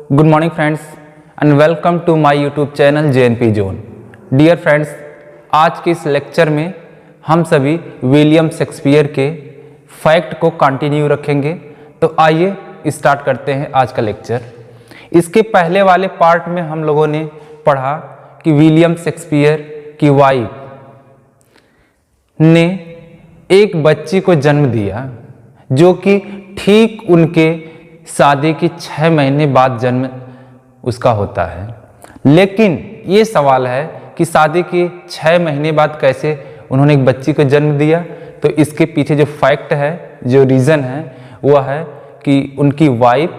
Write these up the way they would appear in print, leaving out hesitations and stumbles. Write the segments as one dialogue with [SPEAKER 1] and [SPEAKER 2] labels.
[SPEAKER 1] Good morning friends and welcome to my YouTube channel JNP zone. Dear friends, आज के इस lecture में हम सभी विलियम शेक्सपियर के फैक्ट को कंटिन्यू रखेंगे। तो आइए स्टार्ट करते हैं आज का लेक्चर। इसके पहले वाले पार्ट में हम लोगों ने पढ़ा कि विलियम शेक्सपियर की वाइफ ने एक बच्ची को जन्म दिया जो कि ठीक उनके शादी की 6 महीने बाद जन्म उसका होता है। लेकिन ये सवाल है कि शादी की 6 महीने बाद कैसे उन्होंने एक बच्ची को जन्म दिया। तो इसके पीछे जो फैक्ट है, जो रीज़न है, वह है कि उनकी वाइफ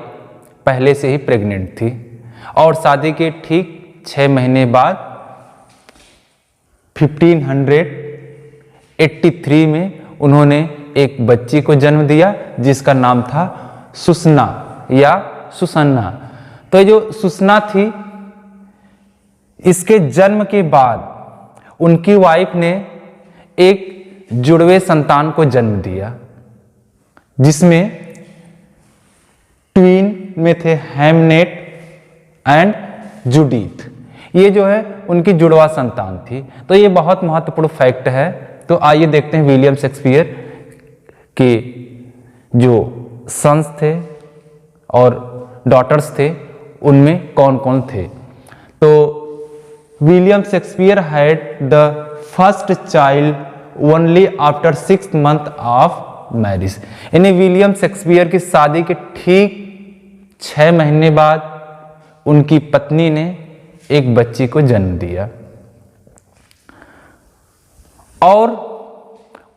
[SPEAKER 1] पहले से ही प्रेग्नेंट थी और शादी के ठीक 6 महीने बाद 1583 में उन्होंने एक बच्ची को जन्म दिया जिसका नाम था सुसना या सुसन्ना। तो जो सुसना थी, इसके जन्म के बाद उनकी वाइफ ने एक जुड़वे संतान को जन्म दिया जिसमें ट्विन में थे हैमनेट एंड जूडिथ। ये जो है उनकी जुड़वा संतान थी। तो ये बहुत महत्वपूर्ण फैक्ट है। तो आइए देखते हैं विलियम शेक्सपियर के जो सन्स थे और डॉटर्स थे उनमें कौन कौन थे। तो William Shakespeare had the first child only after 6 months of marriage. यानी विलियम शेक्सपियर की शादी के ठीक 6 महीने बाद उनकी पत्नी ने एक बच्ची को जन्म दिया और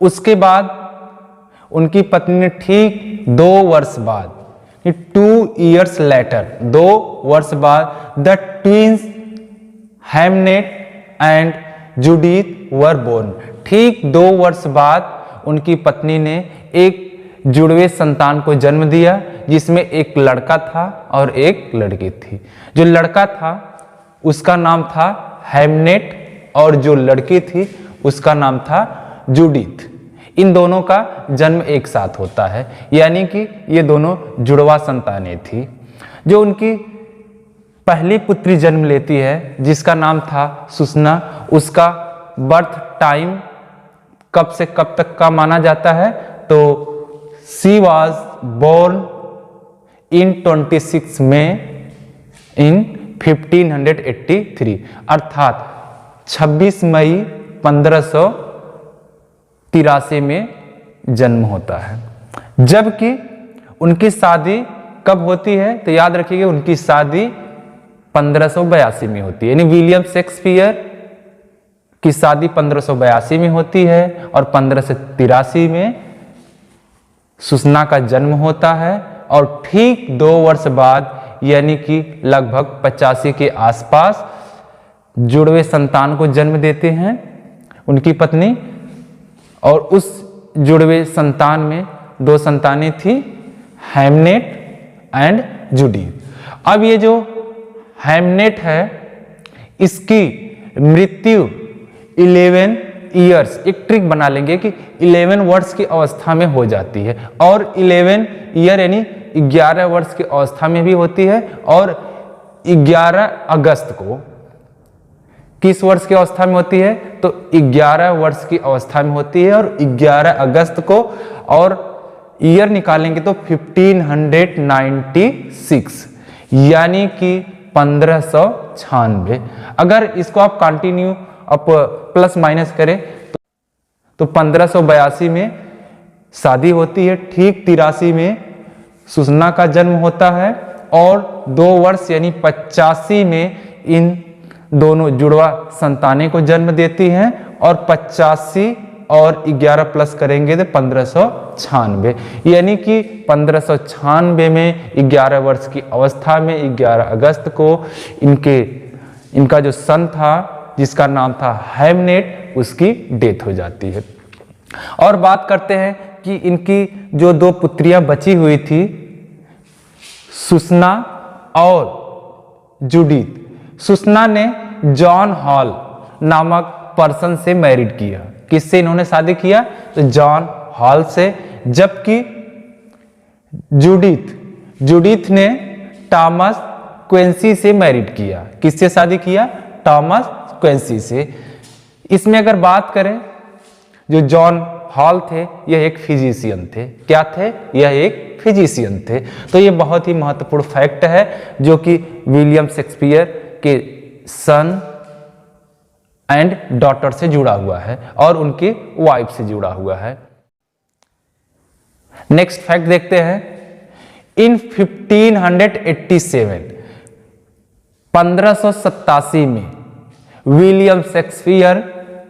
[SPEAKER 1] उसके बाद उनकी पत्नी ने ठीक 2 वर्ष बाद, 2 years later, 2 वर्ष बाद the twins Hamnet and Judith were born. ठीक 2 वर्ष बाद उनकी पत्नी ने एक जुड़वे संतान को जन्म दिया जिसमें एक लड़का था और एक लड़की थी। जो लड़का था उसका नाम था हैमनेट और जो लड़की थी उसका नाम था जूडिथ। इन दोनों का जन्म एक साथ होता है, यानी कि ये दोनों जुड़वा संतानें थी। जो उनकी पहली पुत्री जन्म लेती है जिसका नाम था सुसना, उसका बर्थ टाइम कब से कब तक का माना जाता है। तो शी वॉज बोर्न इन 26 मई इन 1583, अर्थात 26 मई 1583 में जन्म होता है। जबकि उनकी शादी कब होती है, तो याद रखिएगा उनकी शादी 1582 में होती है। यानी विलियम शेक्सपियर की शादी 1582 में होती है और 1583 में सुसना का जन्म होता है और ठीक 2 वर्ष बाद यानी कि लगभग 85 के आसपास जुड़वे संतान को जन्म देते हैं उनकी पत्नी। और उस जुड़वे संतान में 2 संतानें थी, हैमनेट एंड जूडिथ। अब ये जो हैमनेट है इसकी मृत्यु 11 ईयर्स, एक ट्रिक बना लेंगे कि 11 वर्ष की अवस्था में हो जाती है और 11 ईयर यानी 11 वर्ष की अवस्था में भी होती है और 11 अगस्त को किस वर्ष की अवस्था में होती है, तो 11 वर्ष की अवस्था में होती है और 11 अगस्त को, और ईयर निकालेंगे तो 1596 यानी कि 1596। अगर इसको आप कंटिन्यू आप प्लस माइनस करें तो 1582 में शादी होती है, ठीक 83 में सुसना का जन्म होता है और 2 वर्ष यानी 85 में इन दोनों जुड़वा संतानें को जन्म देती हैं और 85 और 11 प्लस करेंगे तो 1596, यानी कि 1596 में 11 वर्ष की अवस्था में 11 अगस्त को इनका जो सन था जिसका नाम था हैमनेट, उसकी डेथ हो जाती है। और बात करते हैं कि इनकी जो 2 पुत्रियां बची हुई थी, सुसना और जूडिथ। सुसना ने जॉन हॉल नामक पर्सन से मैरिड किया। किससे इन्होंने शादी किया, तो जॉन हॉल से। जबकि जूडिथ ने टॉमस क्वेंसी से मैरिड किया। किससे शादी किया? थॉमस क्वेंसी से। इसमें अगर बात करें, जो जॉन हॉल थे यह एक फिजिशियन थे। क्या थे? यह एक फिजिशियन थे। तो ये बहुत ही महत्वपूर्ण फैक्ट है जो कि विलियम शेक्सपियर के सन एंड डॉटर से जुड़ा हुआ है और उनके वाइफ से जुड़ा हुआ है। नेक्स्ट फैक्ट देखते हैं। इन 1587 में William Shakespeare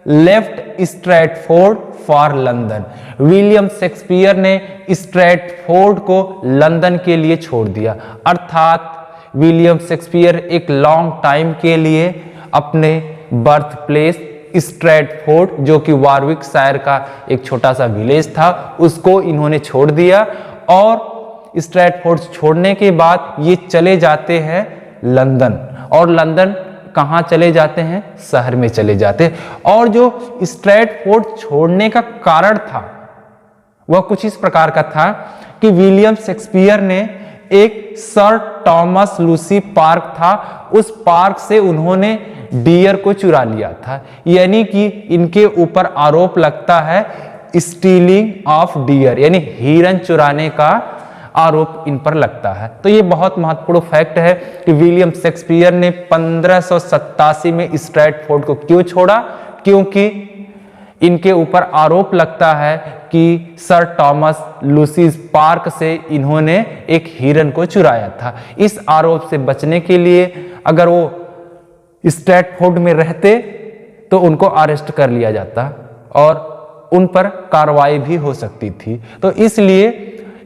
[SPEAKER 1] left Stratford for London. William Shakespeare ने स्ट्रैटफोर्ड को लंदन के लिए छोड़ दिया, अर्थात विलियम शेक्सपियर एक लॉन्ग टाइम के लिए अपने बर्थ प्लेस स्ट्रैटफोर्ड, जो कि वारविकशायर का एक छोटा सा विलेज था, उसको इन्होंने छोड़ दिया। और स्ट्रैटफोर्ड छोड़ने के बाद ये चले जाते हैं लंदन। और लंदन कहाँ चले जाते हैं? शहर में चले जाते हैं। और जो स्ट्रैटफोर्ड छोड़ने का कारण था वह कुछ इस प्रकार का था कि विलियम शेक्सपियर ने एक सर थॉमस लूसी पार्क था, उस पार्क से उन्होंने डियर को चुरा लिया था। यानी कि इनके ऊपर आरोप लगता है स्टीलिंग ऑफ डियर, यानी हिरन चुराने का आरोप इन पर लगता है। तो ये बहुत महत्वपूर्ण फैक्ट है कि विलियम शेक्सपियर ने 1587 में स्ट्रैटफोर्ड को क्यों छोड़ा? क्योंकि इनके ऊपर आरोप लगता है कि सर थॉमस लूसीज पार्क से इन्होंने एक हिरन को चुराया था। इस आरोप से बचने के लिए अगर वो स्ट्रैटफोर्ड में रहते तो उनको अरेस्ट कर लिया जाता और उन पर कार्रवाई भी हो सकती थी। तो इसलिए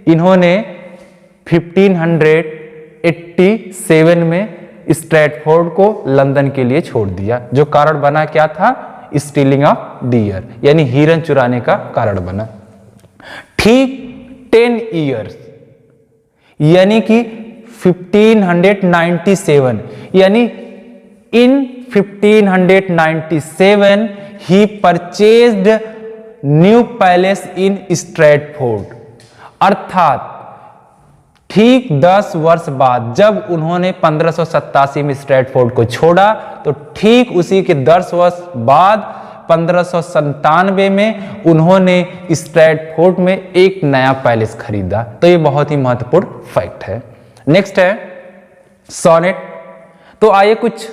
[SPEAKER 1] इन्होंने 1587 में स्ट्रैटफोर्ड को लंदन के लिए छोड़ दिया, जो कारण बना क्या था? स्टीलिंग ऑफ डियर, यानी हिरन चुराने का कारण बना। ठीक 10 इयर्स यानी कि 1597, यानी इन 1597 ही परचेज्ड न्यू पैलेस इन स्ट्रैटफोर्ड, अर्थात ठीक 10 वर्ष बाद जब उन्होंने 1587 में स्ट्रैटफोर्ड को छोड़ा तो ठीक उसी के 10 वर्ष बाद 1597 में उन्होंने स्ट्रैटफोर्ड में एक नया पैलेस खरीदा। तो ये बहुत ही महत्वपूर्ण फैक्ट है। नेक्स्ट है सोनेट। तो आइए कुछ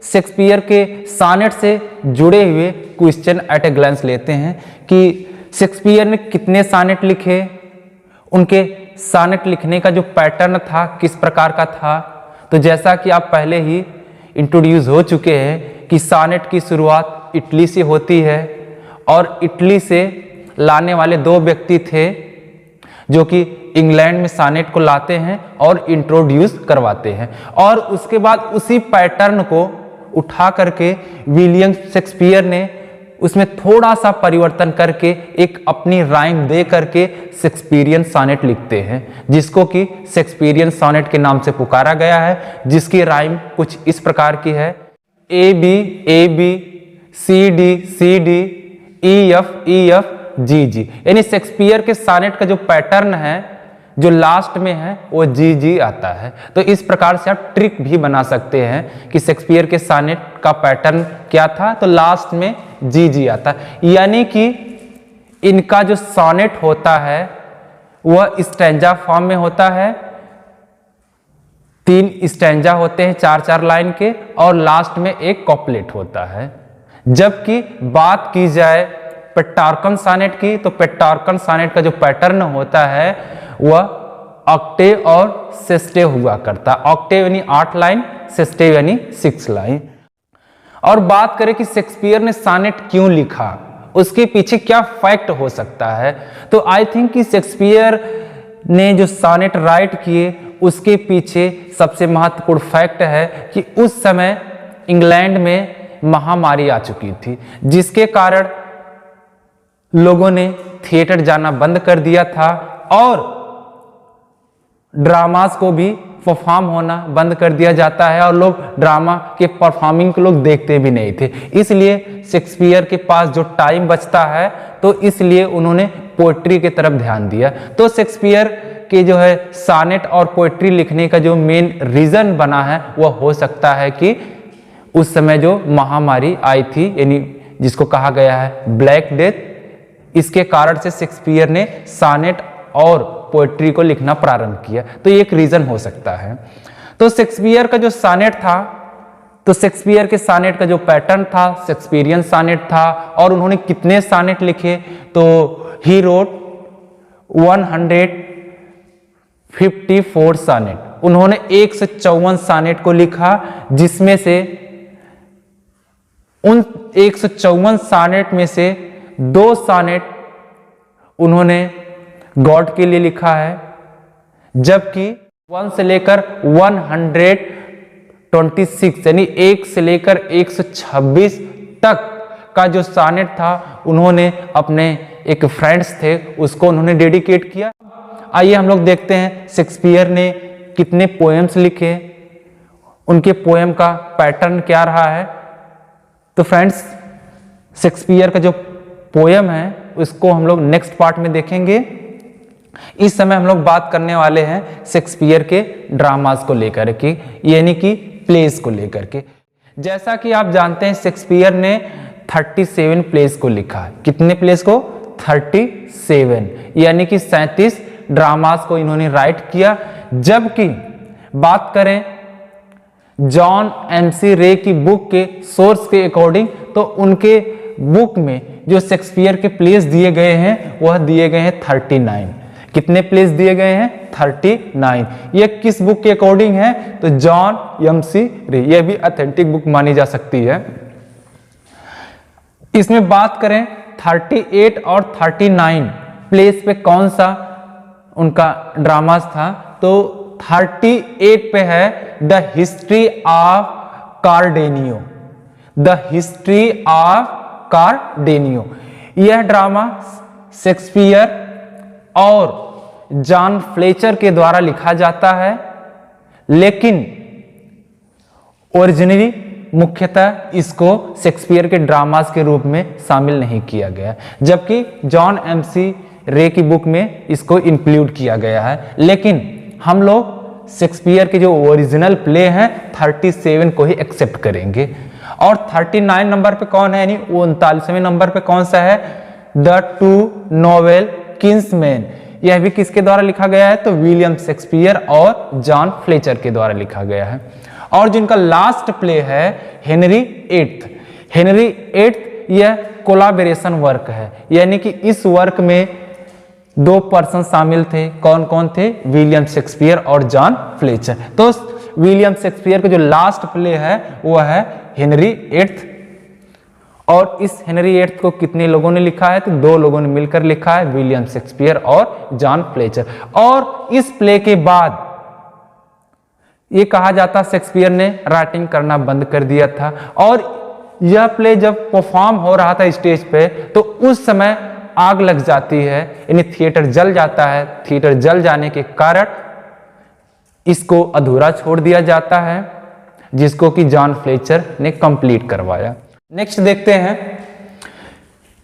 [SPEAKER 1] शेक्सपियर के सॉनेट से जुड़े हुए क्वेश्चन एट ए ग्लांस लेते हैं कि शेक्सपियर ने कितने सॉनेट लिखे, उनके सॉनेट लिखने का जो पैटर्न था किस प्रकार का था। तो जैसा कि आप पहले ही इंट्रोड्यूस हो चुके हैं कि सॉनेट की शुरुआत इटली से होती है और इटली से लाने वाले 2 व्यक्ति थे जो कि इंग्लैंड में सॉनेट को लाते हैं और इंट्रोड्यूस करवाते हैं, और उसके बाद उसी पैटर्न को उठा करके विलियम शेक्सपियर ने उसमें थोड़ा सा परिवर्तन करके एक अपनी राइम दे करके शेक्सपियरियन सॉनेट लिखते हैं, जिसको कि शेक्सपियरियन सॉनेट के नाम से पुकारा गया है, जिसकी राइम कुछ इस प्रकार की है: A B C D E F G G. यानी शेक्सपियर के सॉनेट का जो पैटर्न है जो लास्ट में है वो जी जी आता है। तो इस प्रकार से आप ट्रिक भी बना सकते हैं कि शेक्सपियर के सॉनेट का पैटर्न क्या था, तो लास्ट में जी जी आता है। यानी कि इनका जो सॉनेट होता है वह स्टैंजा फॉर्म में होता है, 3 स्टैंजा होते हैं 4-4 लाइन के, और लास्ट में एक कॉपलेट होता है। जबकि बात की जाए पेट्रार्कन सॉनेट की, तो पेट्रार्कन सॉनेट का जो पैटर्न होता है वह ऑक्टेव और सेस्टेव हुआ करता। ऑक्टेव यानी 8 लाइन, सेस्टेव यानी 6 लाइन। और बात करें कि शेक्सपियर ने सॉनेट क्यों लिखा, उसके पीछे क्या फैक्ट हो सकता है, तो आई थिंक कि शेक्सपियर ने जो सॉनेट राइट किए उसके पीछे सबसे महत्वपूर्ण फैक्ट है कि उस समय इंग्लैंड में महामारी आ चुकी थी, जिसके कारण लोगों ने थिएटर जाना बंद कर दिया था और ड्रामास को भी परफॉर्म होना बंद कर दिया जाता है, और लोग ड्रामा के परफॉर्मिंग को लोग देखते भी नहीं थे। इसलिए शेक्सपियर के पास जो टाइम बचता है तो इसलिए उन्होंने पोएट्री की तरफ ध्यान दिया। तो शेक्सपियर कि जो है सानेट और पोएट्री लिखने का जो मेन रीजन बना है वह हो सकता है कि उस समय जो महामारी आई थी, यानी जिसको कहा गया है ब्लैक डेथ, इसके कारण से शेक्सपियर ने सानेट और पोएट्री को लिखना प्रारंभ किया। तो ये एक रीजन हो सकता है। तो शेक्सपियर का जो सानेट था, तो शेक्सपियर के सानेट का जो पैटर्न था शेक्सपियरियन सानेट था। और उन्होंने कितने सानेट लिखे, तो ही रोट 154 सानेट। उन्होंने 154 सानेट को लिखा, जिसमें से उन 154 सानेट में से 2 सानेट उन्होंने गॉड के लिए लिखा है, जबकि 1 से लेकर 126 यानी 1 से लेकर 126 तक का जो सानेट था उन्होंने अपने एक फ्रेंड्स थे उसको उन्होंने डेडिकेट किया। आइए हम लोग देखते हैं शेक्सपियर ने कितने पोएम्स लिखे, उनके पोएम का पैटर्न क्या रहा है। तो फ्रेंड्स, शेक्सपियर का जो पोएम है उसको हम लोग नेक्स्ट पार्ट में देखेंगे। इस समय हम लोग बात करने वाले हैं शेक्सपियर के ड्रामास को लेकर के, यानी कि प्लेस को लेकर के। जैसा कि आप जानते हैं शेक्सपियर ने 37 प्लेस को लिखा। कितने प्लेस को? 37, यानी कि 37 ड्रामास को इन्होंने राइट किया। जबकि बात करें जॉन एमसी रे की बुक के सोर्स के अकॉर्डिंग, तो उनके बुक में जो शेक्सपियर के प्लेस दिए गए हैं वह दिए गए हैं 39। कितने प्लेस दिए गए हैं? 39। ये किस बुक के अकॉर्डिंग है? तो जॉन एमसी रे, यह भी ऑथेंटिक बुक मानी जा सकती है। इसमें बात करें 38 और 39 प्लेस पे कौन सा उनका ड्रामास था, तो 38 पे है the history of Cardenio. The history of Cardenio, यह ड्रामा शेक्सपियर और जॉन फ्लेचर के द्वारा लिखा जाता है, लेकिन ओरिजिनली मुख्यतः इसको शेक्सपियर के ड्रामास के रूप में शामिल नहीं किया गया, जबकि जॉन एमसी रे की बुक में इसको इंक्लूड किया गया है। लेकिन हम लोग शेक्सपियर के जो ओरिजिनल प्ले हैं 37 को ही एक्सेप्ट करेंगे। और 39 नंबर पे कौन है, यानी 39वें नंबर पे कौन सा है? The two novel Kingsman. यह भी किसके द्वारा लिखा गया है? तो विलियम शेक्सपियर और जॉन फ्लेचर के द्वारा लिखा गया है। और जिनका लास्ट प्ले है हेनरी एट्थ। हेनरी एट्थ यह कोलाबोरेशन वर्क है, यानी कि इस वर्क में 2 पर्सन शामिल थे। कौन कौन थे? विलियम शेक्सपियर और जॉन फ्लेचर। तो विलियम शेक्सपियर का जो लास्ट प्ले है वह है हेनरी एट्थ। और इस हेनरी एट्थ को कितने लोगों ने लिखा है? तो 2 लोगों ने मिलकर लिखा है, विलियम शेक्सपियर और जॉन फ्लेचर। और इस प्ले के बाद ये कहा जाता शेक्सपियर ने राइटिंग करना बंद कर दिया था। और यह प्ले जब परफॉर्म हो रहा था स्टेज पे, तो उस समय आग लग जाती है, यानी थिएटर जल जाता है। थिएटर जल जाने के कारण इसको अधूरा छोड़ दिया जाता है, जिसको कि जॉन फ्लेचर ने कंप्लीट करवाया। नेक्स्ट देखते हैं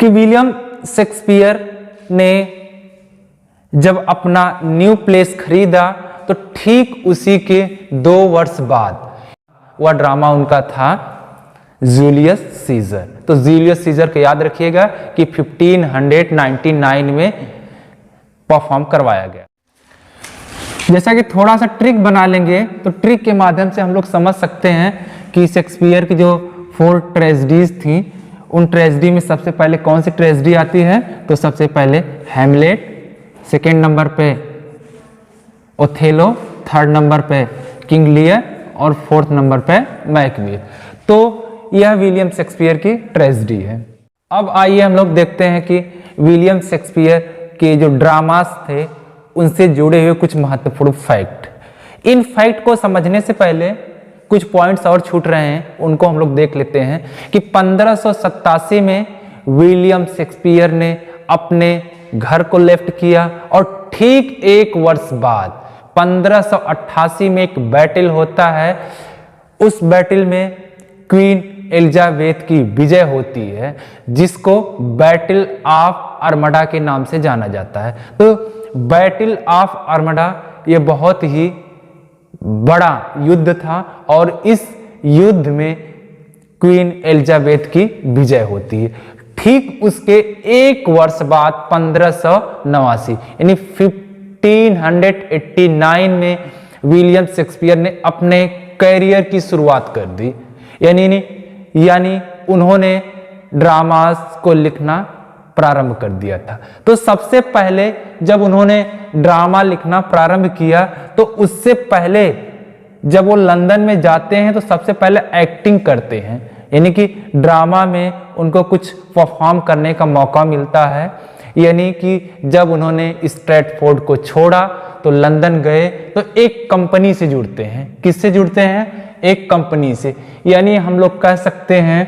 [SPEAKER 1] कि विलियम शेक्सपियर ने जब अपना न्यू प्लेस खरीदा, तो ठीक उसी के 2 वर्ष बाद वह ड्रामा उनका था जूलियस सीजर। तो जूलियस सीजर को याद रखिएगा कि 1599 में परफॉर्म करवाया गया। जैसा कि थोड़ा सा ट्रिक बना लेंगे, तो ट्रिक के माध्यम से हम लोग समझ सकते हैं कि शेक्सपियर की जो 4 ट्रेजेडीज थी, उन ट्रेजेडी में सबसे पहले कौन सी ट्रेजेडी आती है? तो सबसे पहले हैमलेट, सेकेंड नंबर पे ओथेलो, थर्ड नंबर पे किंग लियर और 4th नंबर पे मैकबेथ। तो यह विलियम शेक्सपियर की ट्रेजेडी है। अब आइए हम लोग देखते हैं कि विलियम शेक्सपियर के जो ड्रामास थे उनसे जुड़े हुए कुछ महत्वपूर्ण फैक्ट। इन फैक्ट को समझने से पहले कुछ पॉइंट्स और छूट रहे हैं, उनको हम लोग देख लेते हैं कि 1587 में विलियम शेक्सपियर ने अपने घर को लेफ्ट किया और ठीक 1 वर्ष बाद 1588 में एक बैटल होता है। उस बैटल में क्वीन एलिजाबेथ की विजय होती है, जिसको बैटल ऑफ आर्मडा के नाम से जाना जाता है। तो बैटल ऑफ आर्मडा ये बहुत ही बड़ा युद्ध था और इस युद्ध में क्वीन एलिजाबेथ की विजय होती है। ठीक उसके एक वर्ष बाद 1589 यानी 1589 में विलियम शेक्सपियर ने अपने कैरियर की शुरुआत कर दी। यानी उन्होंने ड्रामास को लिखना प्रारंभ कर दिया था। तो सबसे पहले जब उन्होंने ड्रामा लिखना प्रारंभ किया तो उससे पहले जब वो लंदन में जाते हैं तो सबसे पहले एक्टिंग करते हैं, यानी कि ड्रामा में उनको कुछ परफॉर्म करने का मौका मिलता है। यानी कि जब उन्होंने स्ट्रैटफोर्ड को छोड़ा तो लंदन गए तो एक कंपनी से जुड़ते हैं। किससे जुड़ते हैं? एक कंपनी से। यानी हम लोग कह सकते हैं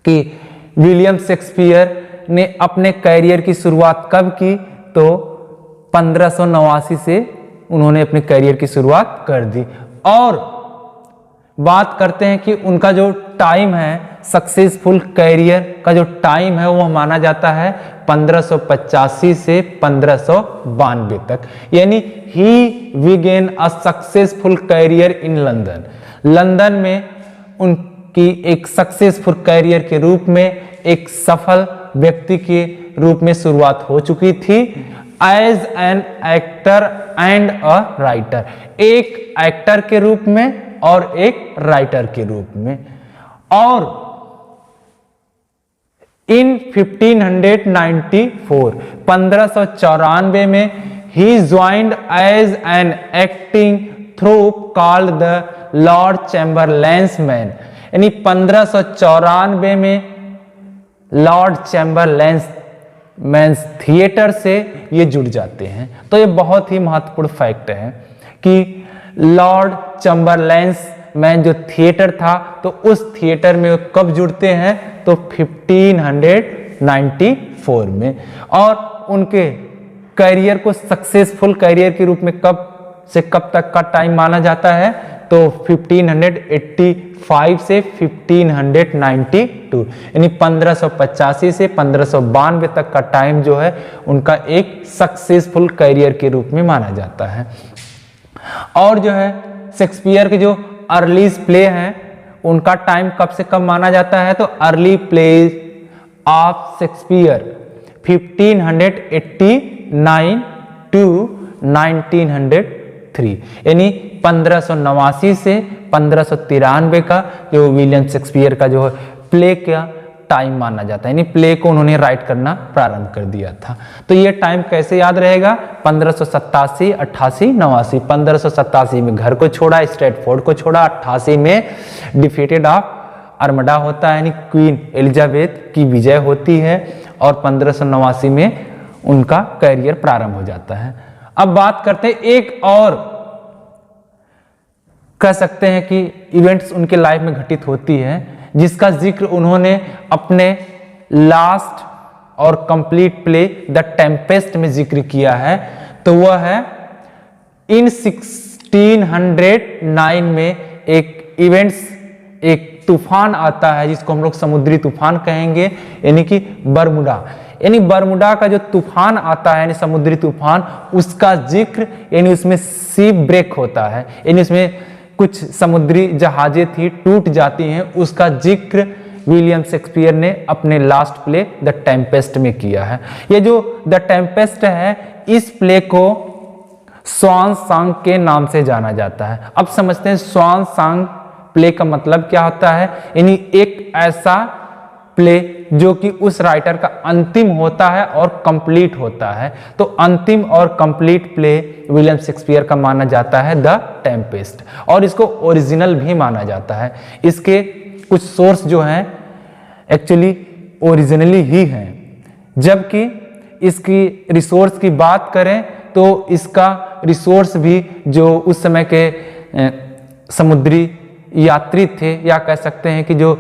[SPEAKER 1] कि विलियम शेक्सपियर ने अपने कैरियर की शुरुआत कब की? तो 1589 से उन्होंने अपने कैरियर की शुरुआत कर दी। और बात करते हैं कि उनका जो टाइम है, सक्सेसफुल कैरियर का जो टाइम है वो माना जाता है 1585 से 1592 तक। यानी he began a successful career in London. London में उनकी एक सक्सेसफुल कैरियर के रूप में, एक सफल व्यक्ति के रूप में शुरुआत हो चुकी थी as an actor and a writer, एक एक्टर के रूप में और एक राइटर के रूप में। और इन 1594 में he joined as an acting troupe called the Lord Chamberlain's Men. यानी 1594 में लॉर्ड चैम्बरलैंस थिएटर से ये जुड़ जाते हैं। तो ये बहुत ही महत्वपूर्ण फैक्ट है कि लॉर्ड चैम्बरलैंस मैन जो थिएटर था तो उस थिएटर में कब जुड़ते हैं? तो 1594 में। और उनके कैरियर को सक्सेसफुल कैरियर के रूप में कब से कब तक का टाइम माना जाता है? तो 1585 से 1592 यानी 1585 से 1592 तक का टाइम जो है उनका एक सक्सेसफुल कैरियर के रूप में माना जाता है। और जो है शेक्सपियर के जो अर्ली प्ले हैं उनका टाइम कब से कब माना जाता है? तो early play of Shakespeare 1589 to 1903 यानी 1589 से 1593 का जो विलियम शेक्सपियर का जो प्ले का टाइम माना जाता है। यानी प्ले को उन्होंने राइट करना प्रारंभ कर दिया था। तो ये टाइम कैसे याद रहेगा? 1587, 88, 89। 1587 में घर को छोड़ा, स्ट्रैटफोर्ड को छोड़ा, 88 में डिफीटेड ऑफ आर्मडा होता है यानी क्वीन एलिजाबेथ की विजय होती है और 1589 में उनका कैरियर प्रारंभ हो जाता है। अब बात करते हैं एक और कह सकते हैं कि इवेंट्स उनके लाइफ में घटित होती है जिसका जिक्र उन्होंने अपने लास्ट और कंप्लीट प्ले द टेम्पेस्ट में जिक्र किया है। तो वह है इन 1609 में एक तूफान आता है जिसको हम लोग समुद्री तूफान कहेंगे, यानी कि बरमुडा। यानी बरमुडा का जो तूफान आता है यानी समुद्री तूफान, उसका जिक्र यानी उसमें सी ब्रेक होता है, यानी उसमें कुछ समुद्री जहाजें थी टूट जाती हैं, उसका जिक्र विलियम शेक्सपियर ने अपने लास्ट प्ले द टेम्पेस्ट में किया है। ये जो द टेम्पेस्ट है इस प्ले को स्वान सॉन्ग के नाम से जाना जाता है। अब समझते हैं स्वान सॉन्ग प्ले का मतलब क्या होता है। यानी एक ऐसा प्ले जो कि उस राइटर का अंतिम होता है और कंप्लीट होता है। तो अंतिम और कंप्लीट प्ले विलियम शेक्सपियर का माना जाता है द टेम्पेस्ट और इसको ओरिजिनल भी माना जाता है। इसके कुछ सोर्स जो हैं एक्चुअली ओरिजिनली ही हैं, जबकि इसकी रिसोर्स की बात करें तो इसका रिसोर्स भी जो उस समय के समुद्री यात्री थे या कह सकते हैं कि जो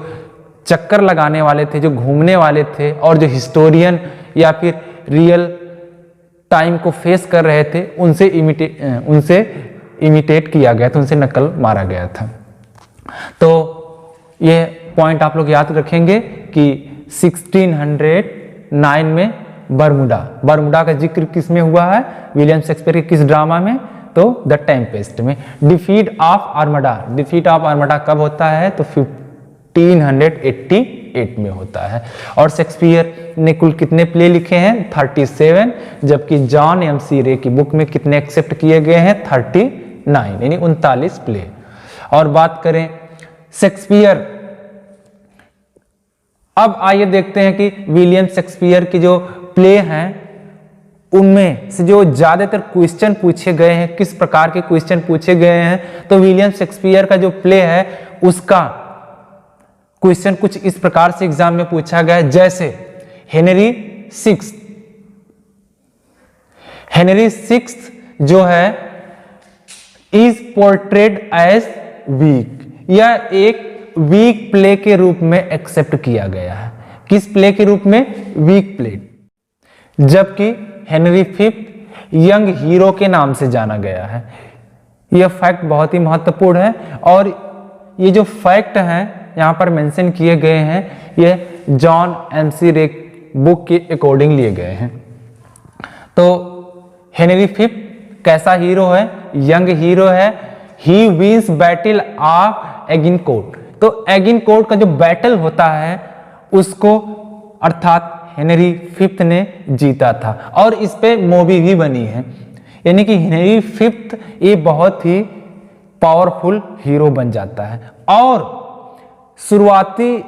[SPEAKER 1] चक्कर लगाने वाले थे, जो घूमने वाले थे और जो हिस्टोरियन या फिर रियल टाइम को फेस कर रहे थे उनसे इमिटेट किया गया था, उनसे नकल मारा गया था। तो ये पॉइंट आप लोग याद रखेंगे कि 1609 में बरमुडा। बरमुडा का जिक्र किस में हुआ है? विलियम शेक्सपियर के किस ड्रामा में? तो द टेम्पेस्ट में। Defeat of armada, defeat of armada कब होता है? तो 1588 में होता है। और शेक्सपियर ने कुल कितने प्ले लिखे हैं? 37, जबकि जॉन एम.सी. रे की बुक में कितने एक्सेप्ट किए गए हैं? 39, यानी 39 प्ले। और बात करें शेक्सपियर, अब आइए देखते हैं कि विलियम शेक्सपियर की जो प्ले हैं उनमें से जो ज्यादातर क्वेश्चन पूछे गए हैं, किस प्रकार के क्वेश्चन पूछे गए हैं? तो विलियम शेक्सपियर का जो प्ले है उसका क्वेश्चन कुछ इस प्रकार से एग्जाम में पूछा गया है, जैसे हेनरी सिक्स्थ जो है इज पोर्ट्रेड एज वीक, यह एक वीक प्ले के रूप में एक्सेप्ट किया गया है। किस प्ले के रूप में? Weak play. जबकि हेनरी फिफ्थ यंग हीरो के नाम से जाना गया है। यह फैक्ट बहुत ही महत्वपूर्ण है और ये जो फैक्ट हैं यहां पर मेंशन किए गए हैं, ये जॉन एम.सी. रे बुक के अकॉर्डिंग लिए गए हैं। तो हेनरी फिफ्थ कैसा हीरो है? यंग हीरो है। ही विंस बैटल ऑफ एगिनकोर्ट, तो एगिनकोर्ट का जो बैटल होता है उसको अर्थात हेनरी फिफ्थ ने जीता था और इस पे मूवी भी बनी है। यानी कि हेनरी फिफ्थ ये बहुत ही पावरफुल हीरो बन जाता है। और शुरुआती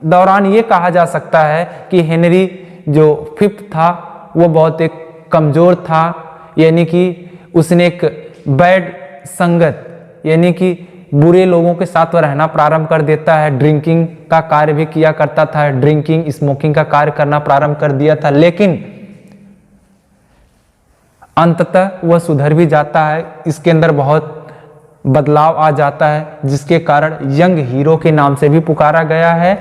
[SPEAKER 1] दौरान ये कहा जा सकता है कि हेनरी जो फिफ्थ था वो बहुत एक कमजोर था, यानी कि उसने एक बैड संगत यानी कि बुरे लोगों के साथ वह रहना प्रारंभ कर देता है। ड्रिंकिंग का कार्य भी किया करता था, ड्रिंकिंग स्मोकिंग का कार्य करना प्रारंभ कर दिया था, लेकिन अंततः वह सुधर भी जाता है। इसके अंदर बहुत बदलाव आ जाता है जिसके कारण यंग हीरो के नाम से भी पुकारा गया है।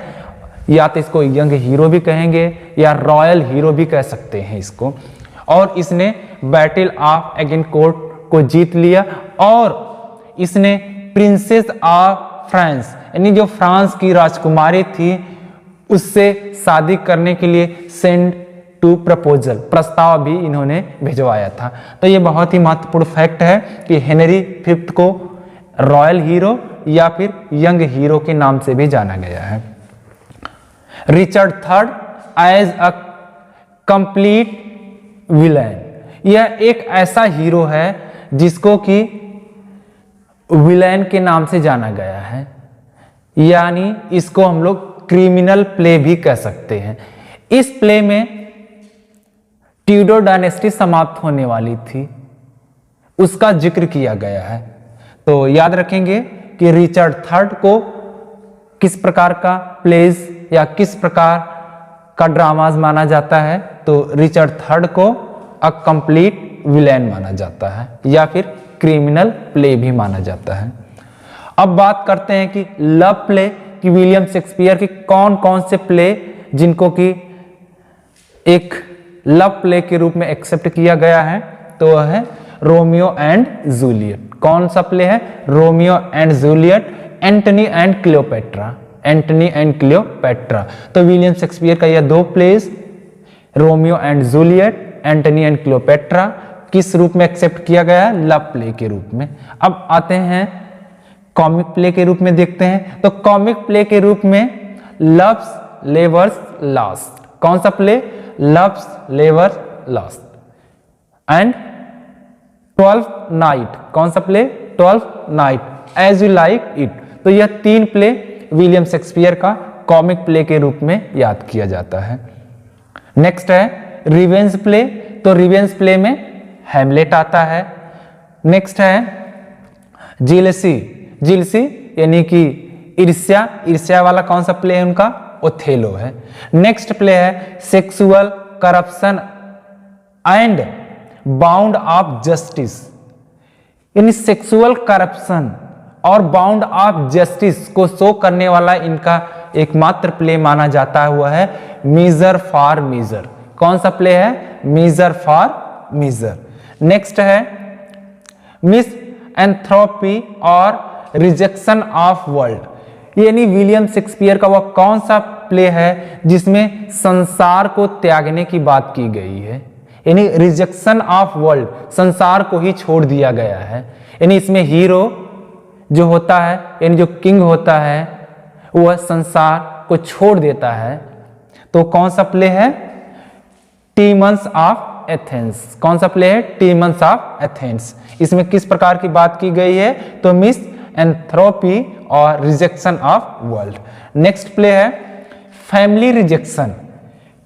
[SPEAKER 1] या तो इसको यंग हीरो भी कहेंगे या रॉयल हीरो भी कह सकते हैं इसको। और इसने बैटल ऑफ एगिनकोर्ट को जीत लिया और इसने प्रिंसेस ऑफ फ्रांस यानी जो फ्रांस की राजकुमारी थी उससे शादी करने के लिए सेंड टू प्रपोजल प्रस्ताव भी इन्होंने भिजवाया था। तो ये बहुत ही महत्वपूर्ण फैक्ट है कि हेनरी फिफ्थ को रॉयल हीरो या फिर यंग हीरो के नाम से भी जाना गया है। Richard third as a complete villain, यह एक ऐसा हीरो है जिसको कि विलेन के नाम से जाना गया है, यानी इसको हम लोग क्रिमिनल प्ले भी कह सकते हैं। इस प्ले में ट्यूडर डायनेस्टी समाप्त होने वाली थी, उसका जिक्र किया गया है। तो याद रखेंगे कि रिचर्ड थर्ड को किस प्रकार का प्लेज या किस प्रकार का ड्रामाज माना जाता है? तो रिचर्ड थर्ड को अ कंप्लीट विलेन माना जाता है या फिर क्रिमिनल प्ले भी माना जाता है। अब बात करते हैं कि लव प्ले कि विलियम शेक्सपियर की कौन कौन से प्ले जिनको कि एक लव प्ले के रूप में एक्सेप्ट किया गया है, तो वह है रोमियो एंड जूलियट। कौन सा प्ले है? Romeo and Juliet, Antony and Cleopatra, Antony and Cleopatra. तो विलियम शेक्सपियर का यह दो place Romeo and Juliet, Antony and Cleopatra किस रूप में एक्सेप्ट किया गया है? लव प्ले के रूप में। अब आते हैं कॉमिक प्ले के रूप में देखते हैं। तो कॉमिक प्ले के रूप में लव्स लेवर्स लास्ट, कौन सा play? Love's labour's lost and 12th night, कौन सा play? 12th night, as you like it. तो यह तीन प्ले विलियम शेक्सपियर का कॉमिक प्ले के रूप में याद किया जाता है। नेक्स्ट है रिवेंज प्ले। तो रिवेंज प्ले में हैमलेट आता है। नेक्स्ट है जीलसी, जीलसी यानी कि ईर्ष्या, ईर्ष्या वाला कौन सा प्ले है उनका? ओथेलो है। नेक्स्ट प्ले है sexual corruption and bound of justice, यानी सेक्सुअल करप्शन और बाउंड ऑफ जस्टिस को शो करने वाला इनका एकमात्र प्ले माना जाता हुआ है मीजर फॉर मीजर। कौन सा प्ले है? Measure for measure. नेक्स्ट है मिस एंथ्रोपी और रिजेक्शन ऑफ वर्ल्ड, यानी विलियम शेक्सपियर का वह कौन सा प्ले है जिसमें संसार को त्यागने की बात की गई है, यानी रिजेक्शन ऑफ वर्ल्ड, संसार को ही छोड़ दिया गया है। यानी इसमें हीरो जो होता है, यानी जो किंग होता है, वह संसार को छोड़ देता है। तो कौन सा प्ले है? टीमन्स ऑफ एथेंस। कौन सा प्ले है? टीमन्स ऑफ एथेंस। इसमें किस प्रकार की बात की गई है? तो मिस एंथ्रोपी और rejection of world. Next play है फैमिली रिजेक्शन।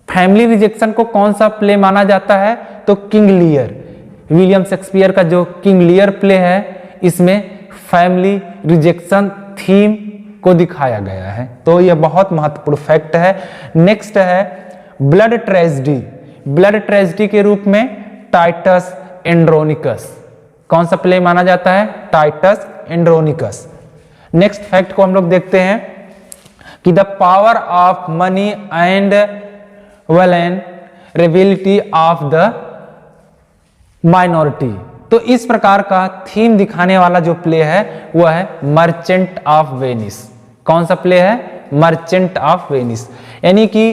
[SPEAKER 1] फैमिली रिजेक्शन को कौन सा प्ले माना जाता है? तो किंग लियर, विलियम शेक्सपियर का जो किंग लियर प्ले है, इसमें फैमिली रिजेक्शन थीम को दिखाया गया है। तो यह बहुत महत्वपूर्ण फैक्ट है। नेक्स्ट है ब्लड ट्रेजेडी। ब्लड ट्रेजेडी के रूप में टाइटस एंड्रोनिकस। कौन सा प्ले माना जाता है? Titus Andronicus. नेक्स्ट फैक्ट को हम लोग देखते हैं कि the power of money and vulnerability of the minority. तो इस प्रकार का थीम दिखाने वाला जो प्ले है वह है मर्चेंट ऑफ वेनिस। कौन सा प्ले है? Merchant of Venice. यानी कि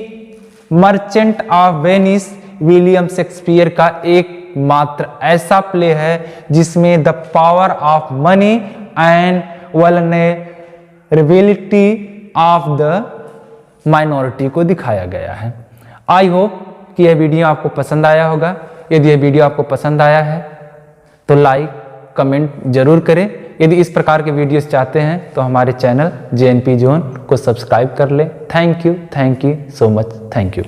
[SPEAKER 1] merchant of Venice William Shakespeare का एकमात्र ऐसा प्ले है जिसमें the power of money and vulnerability of the minority को दिखाया गया है। आई होप कि यह वीडियो आपको पसंद आया होगा। यदि यह वीडियो आपको पसंद आया है तो लाइक कमेंट जरूर करें। यदि इस प्रकार के वीडियोस चाहते हैं तो हमारे चैनल JNP Zone को सब्सक्राइब कर लें। Thank you so much. Thank you.